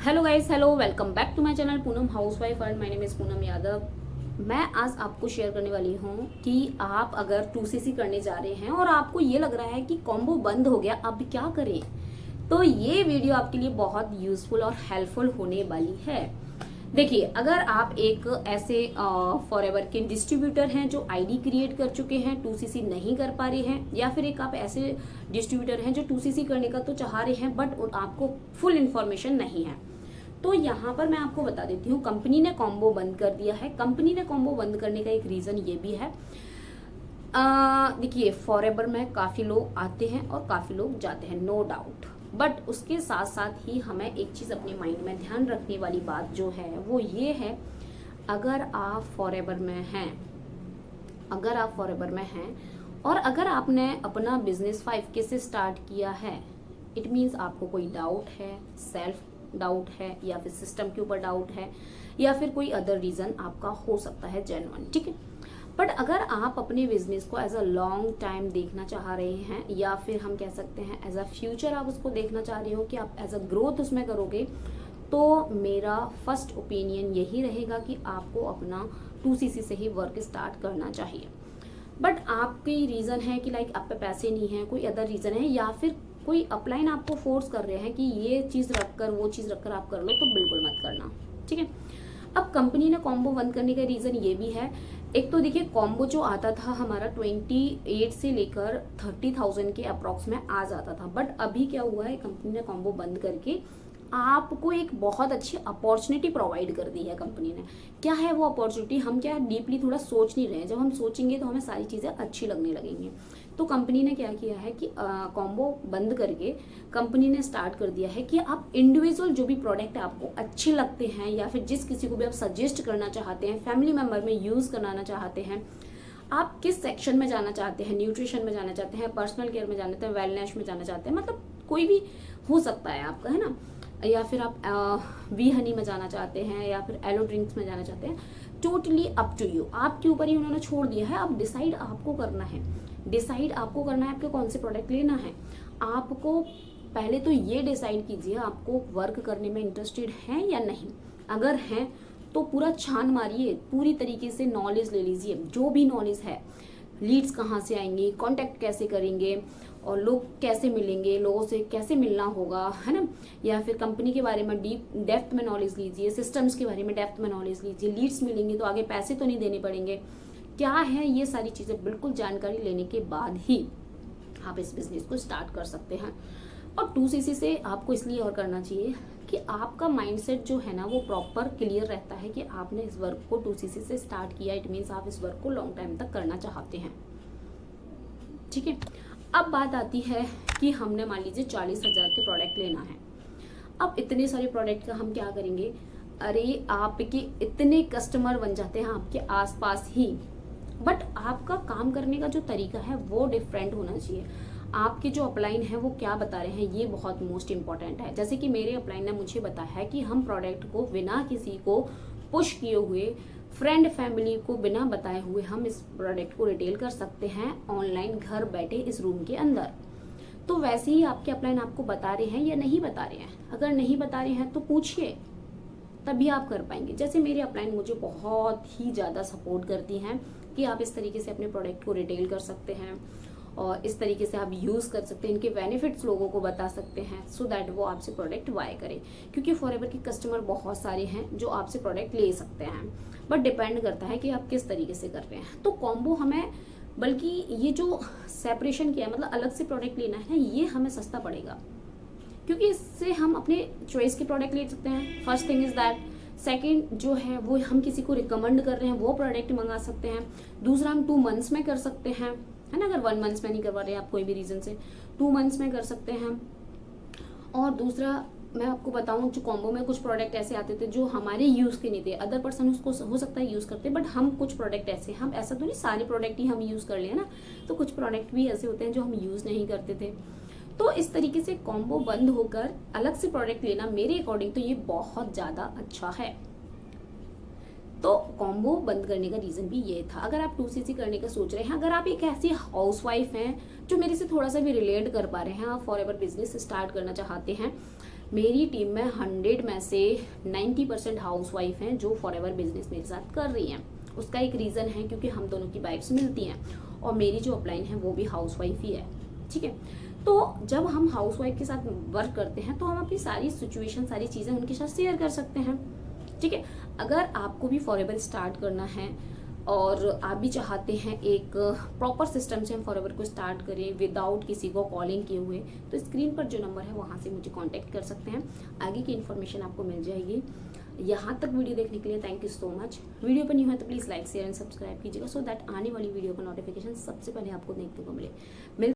Hello guys, hello, welcome back to my channel Poonam housewife and my name is Poonam Yadav. मैं आज आपको share करने वाली हूँ कि आप अगर 2cc करने जा रहे हैं और आपको ये लग रहा है कि कॉम्बो बंद हो गया, अब क्या करें। तो ये वीडियो आपके लिए बहुत यूजफुल और हेल्पफुल होने वाली है। देखिए, अगर आप एक ऐसे फॉरएवर के डिस्ट्रीब्यूटर हैं जो आईडी क्रिएट कर चुके हैं, 2cc नहीं कर पा रहे हैं, या फिर एक आप ऐसे डिस्ट्रीब्यूटर हैं जो 2cc करने का तो चाह रहे हैं बट आपको फुल इन्फॉर्मेशन नहीं है, तो यहाँ पर मैं आपको बता देती हूँ, कंपनी ने कॉम्बो बंद कर दिया है। कंपनी ने कॉम्बो बंद करने का एक रीजन ये भी है, देखिए, फॉरएवर में काफी लोग आते हैं और काफी लोग जाते हैं, नो डाउट, बट उसके साथ साथ ही हमें एक चीज अपने माइंड में ध्यान रखने वाली बात जो है वो ये है, अगर आप फॉरएवर में हैं, और अगर आपने अपना बिजनेस 5K से स्टार्ट किया है, इट मीन्स आपको कोई डाउट है, सेल्फ डाउट है, या फिर सिस्टम के ऊपर डाउट है, या फिर कोई अदर रीजन आपका हो सकता है जेन्युइन, ठीक है। बट अगर आप अपने बिजनेस को एज अ लॉन्ग टाइम देखना चाह रहे हैं, या फिर हम कह सकते हैं एज अ फ्यूचर आप उसको देखना चाह रहे हो कि आप एज अ ग्रोथ उसमें करोगे, तो मेरा फर्स्ट ओपिनियन यही रहेगा कि आपको अपना 2cc से ही वर्क स्टार्ट करना चाहिए। बट आपकी रीजन है कि लाइक आप पे पैसे नहीं है, कोई अदर रीजन है, या फिर कोई अपलाइन आपको फोर्स कर रहे हैं कि ये चीज रखकर वो चीज रखकर आप कर लो, तो बिल्कुल मत करना, ठीक है। अब कंपनी ने कॉम्बो बंद करने का रीजन ये भी है, एक तो देखिए, कॉम्बो जो आता था हमारा 28 से लेकर 30,000 के अप्रॉक्स में आ जाता था, बट अभी क्या हुआ है, कंपनी ने कॉम्बो बंद करके आपको एक बहुत अच्छी अपॉर्चुनिटी प्रोवाइड कर दी है कंपनी ने। क्या है वो अपॉर्चुनिटी, हम क्या डीपली थोड़ा सोच नहीं रहे हैं, जब हम सोचेंगे तो हमें सारी चीजें अच्छी लगने लगेंगी। तो कंपनी ने क्या किया है कि कॉम्बो बंद करके कंपनी ने स्टार्ट कर दिया है कि आप इंडिविजुअल जो भी प्रोडक्ट आपको अच्छे लगते हैं, या फिर जिस किसी को भी आप सजेस्ट करना चाहते हैं, फैमिली मेंबर में यूज कराना चाहते हैं, आप किस सेक्शन में जाना चाहते हैं, न्यूट्रिशन में जाना चाहते हैं, पर्सनल केयर में जाना चाहते हैं, वेलनेस में जाना चाहते हैं, मतलब कोई भी हो सकता है आपका, है ना, या फिर आप वी हनी में जाना चाहते हैं, या फिर एलो ड्रिंक्स में जाना चाहते हैं, टोटली अप टू यू, आपके ऊपर ही उन्होंने छोड़ दिया है। अब डिसाइड आपको करना है, आपको कौन से प्रोडक्ट लेना है। आपको पहले तो ये डिसाइड कीजिए आपको वर्क करने में इंटरेस्टेड है या नहीं। अगर हैं तो पूरा छान मारिए, पूरी तरीके से नॉलेज ले लीजिए, जो भी नॉलेज है, लीड्स कहाँ से आएंगी, कांटेक्ट कैसे करेंगे, और लोग कैसे मिलेंगे, लोगों से कैसे मिलना होगा, है ना, या फिर कंपनी के बारे में डेप्थ में नॉलेज लीजिए, सिस्टम्स के बारे में डेप्थ में नॉलेज लीजिए, लीड्स मिलेंगे तो आगे पैसे तो नहीं देने पड़ेंगे, क्या है ये सारी चीज़ें बिल्कुल जानकारी लेने के बाद ही आप इस बिजनेस को स्टार्ट कर सकते हैं। और 2cc से आपको इसलिए और करना चाहिए कि आपका माइंडसेट जो है ना वो प्रॉपर क्लियर रहता है कि आपने इस वर्क को 2cc से स्टार्ट किया, इट मीन्स आप इस वर्क को लॉन्ग टाइम तक करना चाहते हैं, ठीक है। अब बात आती है कि हमने मान लीजिए 40,000 के प्रोडक्ट लेना है। अब इतने सारे प्रोडक्ट का हम क्या करेंगे, अरे आपके इतने कस्टमर बन जाते हैं आपके आसपास ही, बट आपका काम करने का जो तरीका है वो डिफरेंट होना चाहिए। आपके जो अपलाइन है वो क्या बता रहे हैं, ये बहुत मोस्ट इंपॉर्टेंट है। जैसे कि मेरे अपलाइन ने मुझे बताया है कि हम प्रोडक्ट को बिना किसी को पुश किए हुए, फ्रेंड फैमिली को बिना बताए हुए, हम इस प्रोडक्ट को रिटेल कर सकते हैं ऑनलाइन, घर बैठे इस रूम के अंदर। तो वैसे ही आपके अपलाइन आपको बता रहे हैं या नहीं बता रहे हैं, अगर नहीं बता रहे हैं तो पूछिए, तभी आप कर पाएंगे। जैसे मेरे अपलाइन मुझे बहुत ही ज़्यादा सपोर्ट करती हैं कि आप इस तरीके से अपने प्रोडक्ट को रिटेल कर सकते हैं, और इस तरीके से आप यूज़ कर सकते हैं, इनके बेनिफिट्स लोगों को बता सकते हैं, सो दैट वो आपसे प्रोडक्ट बाय करें। क्योंकि फॉरएवर के कस्टमर बहुत सारे हैं जो आपसे प्रोडक्ट ले सकते हैं, बट डिपेंड करता है कि आप किस तरीके से कर रहे हैं। तो कॉम्बो हमें, बल्कि ये जो सेपरेशन किया, मतलब अलग से प्रोडक्ट लेना है, ये हमें सस्ता पड़ेगा, क्योंकि इससे हम अपने चॉइस के प्रोडक्ट ले सकते हैं, first thing is that. Second जो है वो हम किसी को रिकमेंड कर रहे हैं वो प्रोडक्ट मंगा सकते हैं। दूसरा, हम 2 मंथ्स में कर सकते हैं, है ना, अगर 1 मंथ्स में नहीं करवा रहे हैं आप कोई भी रीजन से, 2 मंथ्स में कर सकते हैं। और दूसरा, मैं आपको बताऊं, जो कॉम्बो में कुछ प्रोडक्ट ऐसे आते थे जो हमारे यूज के नहीं थे, अदर पर्सन उसको हो सकता है यूज करते, बट हम कुछ प्रोडक्ट ऐसे, हम ऐसा तो नहीं सारे प्रोडक्ट ही हम यूज कर ले ना, तो कुछ प्रोडक्ट भी ऐसे होते हैं जो हम यूज नहीं करते थे। तो इस तरीके से कॉम्बो बंद होकर अलग से प्रोडक्ट लेना मेरे अकॉर्डिंग तो ये बहुत ज्यादा अच्छा है। तो कॉम्बो बंद करने का रीजन भी ये था। अगर आप 2cc करने का सोच रहे हैं, अगर आप एक ऐसी हाउसवाइफ हैं जो मेरे से थोड़ा सा भी रिलेट कर पा रहे हैं, आप फॉरएवर बिजनेस स्टार्ट करना चाहते हैं, मेरी टीम में 100 में से 90% हाउसवाइफ हैं जो फॉरएवर बिजनेस मेरे साथ कर रही हैं। उसका एक रीज़न है क्योंकि हम दोनों की वाइब्स मिलती हैं और मेरी जो अपलाइन है वो भी हाउसवाइफ ही है, ठीक है। तो जब हम हाउसवाइफ के साथ वर्क करते हैं तो हम अपनी सारी सिचुएशन, सारी चीज़ें उनके साथ शेयर कर सकते हैं, ठीक है। अगर आपको भी फॉरएवर स्टार्ट करना है और आप भी चाहते हैं एक प्रॉपर सिस्टम से हम फॉरएवर को स्टार्ट करें विदाउट किसी को कॉलिंग किए हुए, तो स्क्रीन पर जो नंबर है वहाँ से मुझे कांटेक्ट कर सकते हैं। आगे की इन्फॉर्मेशन आपको मिल जाएगी। यहाँ तक वीडियो देखने के लिए thank you so much. Video पर न्यू है तो please like share and subscribe कीजिएगा सो दैट आने वाली वीडियो का नोटिफिकेशन सबसे पहले आपको देखने को मिले।